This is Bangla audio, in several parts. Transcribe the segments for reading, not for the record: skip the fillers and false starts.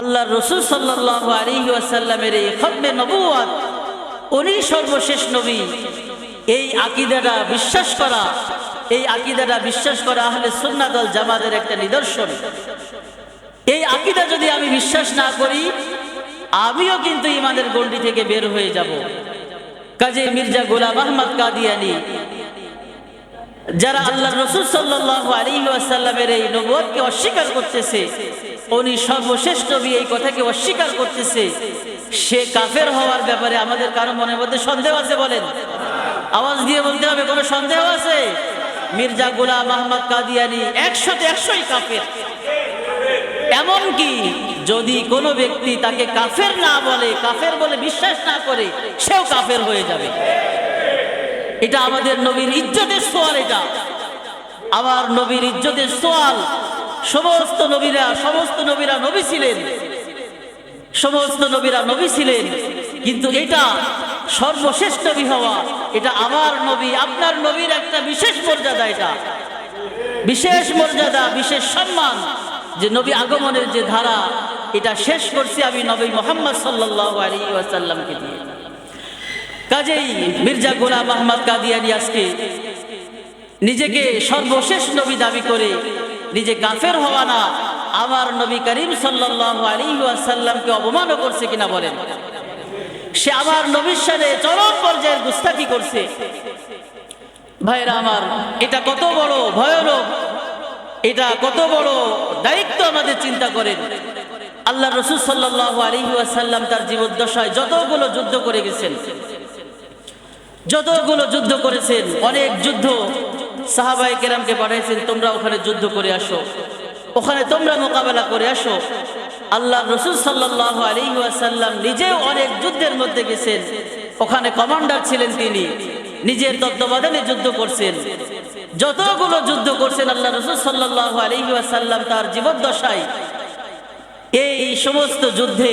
আল্লাহ রসুল সাল্লাল্লাহু আলাইহি ওয়াসাল্লামের এই খতমে নবুয়ত, উনি সর্বশেষ নবী। এই আকীদাটা বিশ্বাস করা আহলে সুন্নাত ওয়াল জামাতের একটা নিদর্শন। এই আকীদা যদি আমি বিশ্বাস না করি, আমিও কিন্তু ইমানের গণ্ডি থেকে বের হয়ে যাব। কাজী মির্জা গোলাম আহমদ কাদিয়ানী, যারা আল্লাহ রসুল সাল্লাল্লাহু আলাইহি ওয়াসাল্লামের এই নবুয়তকে অস্বীকার করতেছে, উনি সর্বশেষ নবী, এই কথাকে অস্বীকার করতেছে, সে কাফের হওয়ার ব্যাপারে আমাদের কারো মনের মধ্যে সন্দেহ আছে? বলেন, আওয়াজ দিয়ে বলতে হবে, কোনো সন্দেহ আছে? মির্জা গোলাম আহমদ কাদিয়ানী 100তে 100ই কাফের। এমনকি যদি কোনো ব্যক্তি তাকে কাফের না বলে, কাফের বলে বিশ্বাস না করে, সেও কাফের হয়ে যাবে। এটা আমাদের নবীর ইজ্জতের সওয়াল। এটা আমার নবীর ইজ্জতের সওয়াল। সমস্ত নবীরা নবী ছিলেন, সমস্ত নবীরা নবী ছিলেন, কিন্তু এটা সর্বশেষ নবী হওয়া, এটা আমার নবী, আপনার নবীর একটা বিশেষ মর্যাদা। এটা বিশেষ মর্যাদা, বিশেষ সম্মান, যে নবী আগমনের যে ধারা, এটা শেষ করছি আমি নবী মুহাম্মদ সাল্লাল্লাহু আলাইহি ওয়াসাল্লামকে দিয়ে। কাজেই মির্জা গোলাম আহমদ কাদিয়ানী আজকে নিজেকে সর্বশেষ নবী দাবি করে নিজে কাফের হওয়া না, আমার নবী করিম সাল্লাল্লাহু আলাইহি ওয়াসাল্লামকে অপমান করছে কিনা বলেন? সে আমার নবীর সাথে চরম পর্যায়ের গুস্তাখি করছে। ভাইরা আমার, এটা কত বড় ভয়ানক, এটা কত বড় দায়িত্ব আমাদের চিন্তা করেন। আল্লাহ রাসূল সাল্লাল্লাহু আলাইহি ওয়াসাল্লাম তার জীবদ্দশায় যতগুলো যুদ্ধ করে গেছেন, অনেক যুদ্ধ সাহাবায়ে কেরামকে পাঠাইছেন, তোমরা ওখানে যুদ্ধ করে আসো, ওখানে তোমরা মোকাবেলা করে আসো। আল্লাহ রাসূল সাল্লাল্লাহু আলাইহি ওয়াসাল্লাম নিজেও অনেক যুদ্ধের মধ্যে গেছেন, ওখানে কমান্ডার ছিলেন, তিনি নিজের তত্ত্বাবধানে যুদ্ধ করছেন। যতগুলো যুদ্ধ করছেন আল্লাহ রাসূল সাল্লাল্লাহু আলাইহি ওয়াসাল্লাম তার জীবদ্দশায়, এই সমস্ত যুদ্ধে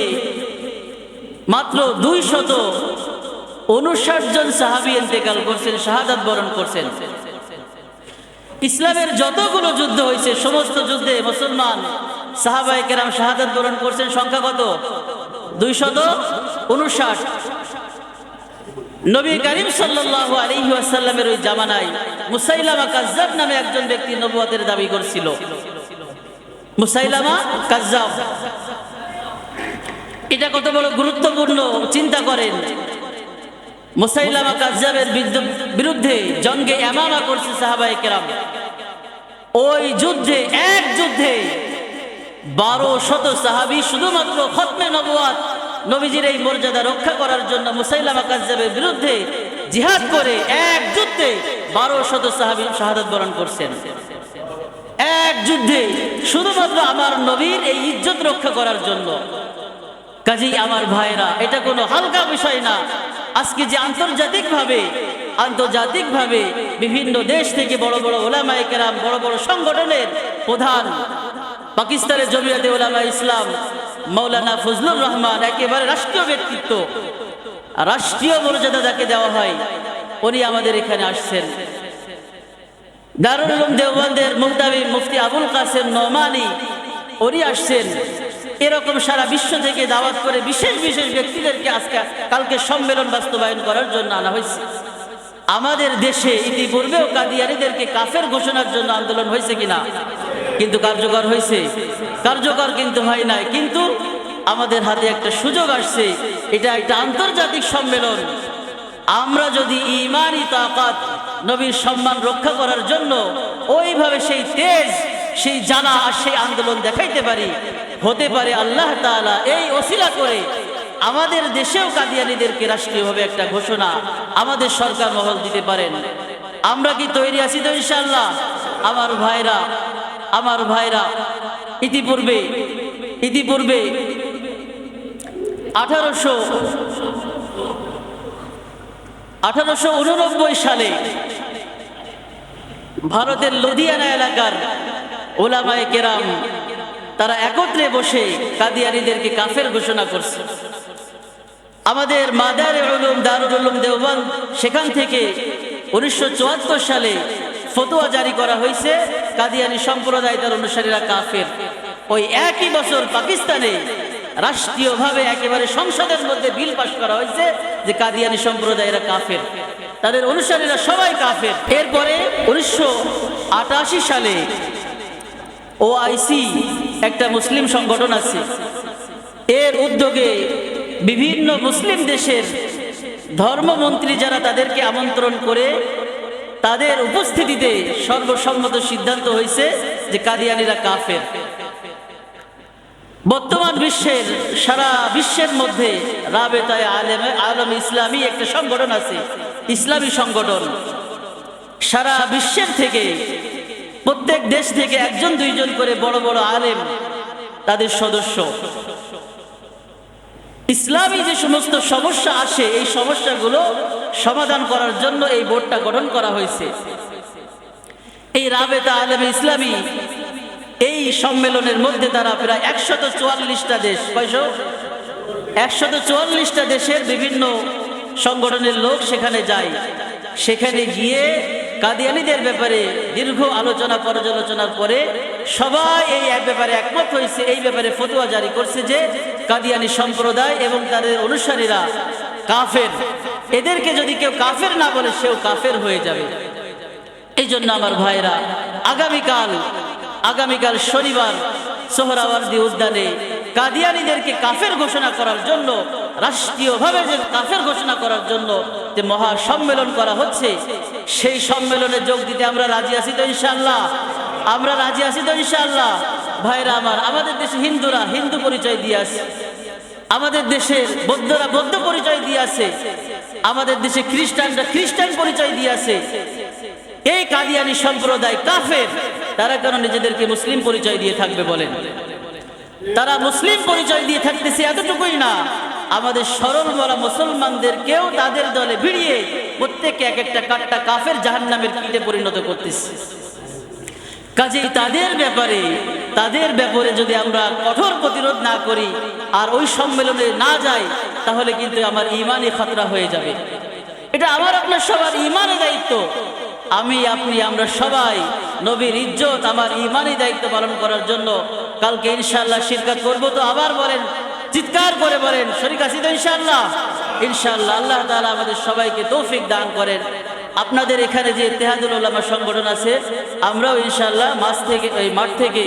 মাত্র 259 জন সাহাবী ইন্তেকাল করছেন, শাহাদাত বরণ করছেন। ইসলামের যতগুলো যুদ্ধ হয়েছে, সমস্ত যুদ্ধে মুসলমান সাহাবায়ে কেরাম শাহাদাত বরণ করছেন। সংখ্যা কত? 259। নবী করিম সাল্লাল্লাহু আলাইহি ওয়াসাল্লামের ওই জামানায় মুসাইলামা কাজ্জাব নামে একজন ব্যক্তি নবুয়তের দাবি করছিল। মুসাইলামা কাজ্জাব, এটা কত বড় গুরুত্বপূর্ণ চিন্তা করেন। মুসাইলামা কাজ্জাবের বিরুদ্ধে জঙ্গে ইয়ামামা করছে সাহাবায়ে কেরাম। ওই যুদ্ধে, এক যুদ্ধে 1200 সাহাবী শুধুমাত্র খতমে নবুয়ত, নবীজির এই মর্যাদা রক্ষা করার জন্য মুসাইলামা কাজ্জাবের বিরুদ্ধে জিহাদ করে এক যুদ্ধে 1200 সাহাবী শাহাদাত বরণ করছেন। এক যুদ্ধে শুধুমাত্র আমার নবীর এই ইজ্জত রক্ষা করার জন্য। কাজেই আমার ভাইরা, এটা কোনো হালকা বিষয় না। আজকে যে আন্তর্জাতিকভাবে বিভিন্ন দেশ থেকে বড় বড় উলামায়ে কেরাম, বড় বড় সংগঠনের প্রধান, পাকিস্তানের জমিয়তে উলামায়ে ইসলাম মাওলানা ফজলুর রহমান, একেবারে রাষ্ট্রীয় ব্যক্তিত্ব, রাষ্ট্রীয় মর্যাদা যাকে দেওয়া হয়, উনি আমাদের এখানে আসছেন। দারুল উলুম দেওবন্দের মুফতি মুফতি আবুল কাসেম নোমানী, উনি আসছেন। এরকম সারা বিশ্ব থেকে দাওয়াত করে বিশেষ বিশেষ ব্যক্তিদেরকে কালকে সম্মেলন বাস্তবায়ন করার জন্য আনা হয়েছে। আমাদের দেশে ইতিপূর্বেও কাদিয়ানীদেরকে কাফের ঘোষণার জন্য আন্দোলন হয়েছে কিনা? কিন্তু কার্যকর হয়েছে? কার্যকর কিন্তু হয় নাই। কিন্তু আমাদের হাতে একটা সুযোগ আসছে, এটা একটা আন্তর্জাতিক সম্মেলন। আমরা যদি ঈমানি তাকাত, নবীর সম্মান রক্ষা করার জন্য ওইভাবে সেই তেজ, সেই জানা আর সেই আন্দোলন দেখাইতে পারি, হতে পারে আল্লাহ তাআলা এই ওসিলা করে আমাদের দেশেও কাদিয়ানীদেরকে রাষ্ট্রীয়ভাবে একটা ঘোষণা আমাদের সরকার মহল দিতে পারেন। আমরা কি তৈরি আছি তো ইনশাআল্লাহ? আমার ভাইরা, ইতিপূর্বে 1889 সালে ভারতের লুধিয়ানা এলাকার উলামায়ে কেরাম তারা একত্রে বসে কাদিয়ানীদেরকে কাফের ঘোষণা করছে। আমাদের মাদারে উলুম দারুল উলুম দেওবন্দ, সেখান থেকে 1974 সালে ফতোয়া জারি করা হয়েছে, কাদিয়ানী সম্প্রদায় তার অনুসারীরা কাফের। ওই একই বছর পাকিস্তানে রাষ্ট্রীয়ভাবে একেবারে সংসদের মধ্যে বিল পাস করা হয়েছে যে কাদিয়ানী সম্প্রদায় এরা কাফের, তাদের অনুসারীরা সবাই কাফের। এরপরে 1988 সালে ওআইসি একটা মুসলিম সংগঠন আছে, এর উদ্যোগে বিভিন্ন মুসলিম দেশের ধর্মমন্ত্রী যারা তাদেরকে আমন্ত্রণ করে তাদের উপস্থিতিতে সর্বসম্মত সিদ্ধান্ত হয়েছে যে কাদিয়ানীরা কাফের। বর্তমান সারা বিশ্বের মধ্যে রাবেতায়ে আলম ইসলামী একটা সংগঠন আছে, ইসলামী সংগঠন। সারা বিশ্বের থেকে প্রত্যেক দেশ থেকে একজন দুইজন করে বড় বড় আলেম তাদের সদস্য। ইসলামী যে সমস্ত সমস্যা আসে এই সমস্যাগুলো সমাধান করার জন্য এই বোর্ডটা গঠন করা হয়েছে। এই রাবেতায়ে আলম ইসলামী এই সম্মেলনের মধ্যে তারা প্রায় 144টা দেশ, 144টা দেশের বিভিন্ন সংগঠনের লোক সেখানে যায়। সেখানে গিয়ে কাদিয়ানীদের ব্যাপারে দীর্ঘ আলোচনা পর্যালোচনার পরে সবাই এই ব্যাপারে একমত হয়েছে, এই ব্যাপারে ফতোয়া জারি করছে যে কাদিয়ানী সম্প্রদায় এবং তাদের অনুসারীরা কাফের, এদেরকে যদি কেউ কাফের না বলে সেও কাফের হয়ে যাবে। এই জন্য আমার ভাইরা আগামীকাল শনিবার সোহরাওয়ার্দী উদ্যানে কাদিয়ানীদেরকে কাফের ঘোষণা করার জন্য, রাষ্ট্রীয়ভাবে যে কাফের ঘোষণা করার জন্য যে মহা সম্মেলন করা হচ্ছে, সেই সম্মেলনে যোগ দিতে আমরা রাজি আছি তো ইনশাআল্লাহ? আমরা রাজি আছি তো ইনশাআল্লাহ? ভাইরা আমার, আমাদের দেশে হিন্দুরা হিন্দু পরিচয় দিয়ে আছে, আমাদের দেশের বৌদ্ধরা বৌদ্ধ পরিচয় দিয়ে আছে, আমাদের দেশে খ্রিস্টানরা খ্রিস্টান পরিচয় দিয়ে আছে। এই কাদিয়ানী সম্প্রদায় কাফের, তারা কেন নিজেদেরকে মুসলিম পরিচয় দিয়ে থাকবে বলেন? তারা মুসলিম পরিচয় দিয়ে থাকতেছে এতটুকুই না, আমাদের সরল বলা মুসলমানদেরকেও তাদের দলে ভিড়িয়ে প্রত্যেককে এক একটা কাট্টা কাফের জাহান্নামের কীটে পরিণত করতেছে। কাজেই তাদের ব্যাপারে যদি আমরা কঠোর প্রতিরোধ না করি আর ওই সম্মেলনে না যাই, তাহলে কিন্তু আমার ঈমানই খতরা হয়ে যাবে। এটা আমার আপনার সবার ঈমানের দায়িত্ব। আমি আপনি আমরা সবাই নবীর ইজ্জত, আমার ঈমানি দায়িত্ব পালন করার জন্য কালকে ইনশাআল্লাহ শিরকাত করব। তো আবার বলেন, চিৎকার করে বলেন, শরীক আছি তো ইনশাআল্লাহ? ইনশাআল্লাহ আল্লাহ তাআলা আমাদের সবাইকে তৌফিক দান করেন। আপনাদের এখানে যে ইত্তেহাদুল উলামা সংগঠন আছে, আমরাও ইনশাআল্লাহ মাঠ থেকে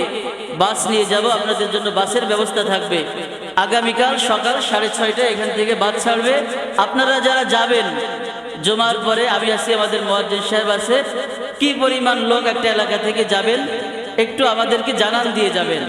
বাস নিয়ে যাব, আপনাদের জন্য বাসের ব্যবস্থা থাকবে। আগামীকাল সকাল 6:30টায় এখান থেকে বাস ছাড়বে। আপনারা যারা যাবেন জুমার পরে, আমি আছি, আমাদের মুয়াজ্জিন সাহেব আছে, কি পরিমাণ লোক একটা এলাকা থেকে যাবেন একটু আমাদেরকে জানান দিয়ে যাবেন।